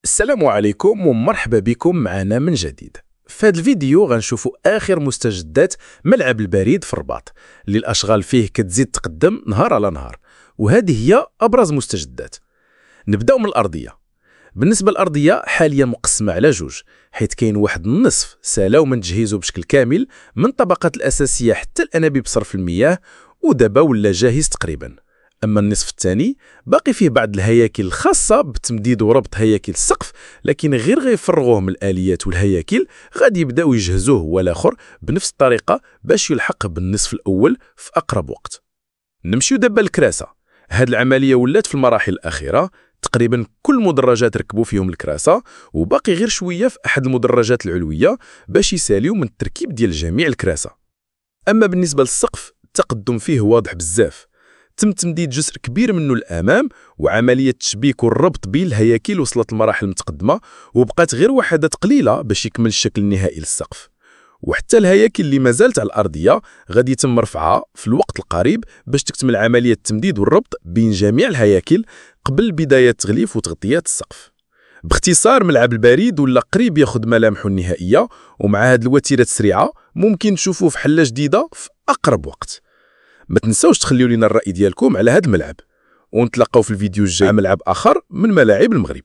السلام عليكم ومرحبا بكم معنا من جديد. في هذا الفيديو غنشوفوا آخر مستجدات ملعب البريد في الرباط اللي الأشغال فيه كتزيد تقدم نهار على نهار، وهذه هي أبرز مستجدات. نبداو من الأرضية. بالنسبة للأرضية حاليا مقسمة على جوج، حيث كاين واحد النصف سالاو من تجهيزه بشكل كامل من الطبقات الأساسية حتى الأنابيب صرف المياه، ودابا ولا جاهز تقريبا. أما النصف الثاني باقي فيه بعض الهياكل الخاصة بتمديد وربط هياكل السقف، لكن غير غيفرغوه من الآليات والهياكل غادي يبداو يجهزوه هو الآخر بنفس الطريقة باش يلحق بالنصف الأول في أقرب وقت. نمشيو دابا للكراسة. هاد العملية ولات في المراحل الأخيرة، تقريبا كل المدرجات ركبوا فيهم الكراسة، وباقي غير شوية في أحد المدرجات العلوية باش يساليو من التركيب ديال جميع الكراسة. أما بالنسبة للسقف التقدم فيه واضح بزاف، تم تمديد جزء كبير منه الأمام، وعملية التشبيك والربط بين الهياكل وصلت لمراحل متقدمة، وبقات غير وحدات قليلة باش يكمل الشكل النهائي للسقف. وحتى الهياكل اللي مازالت على الأرضية غادي يتم رفعها في الوقت القريب باش تكتمل عملية التمديد والربط بين جميع الهياكل قبل بداية تغليف وتغطية السقف. باختصار ملعب البريد ولا قريب ياخذ ملامحه النهائية، ومع هاد الوتيرات السريعة ممكن تشوفوه في حلة جديدة في أقرب وقت. ما تنساوش تخليو لنا الرأي ديالكم على هذا الملعب، ونتلاقاو في الفيديو الجاي مع ملعب آخر من ملاعب المغرب.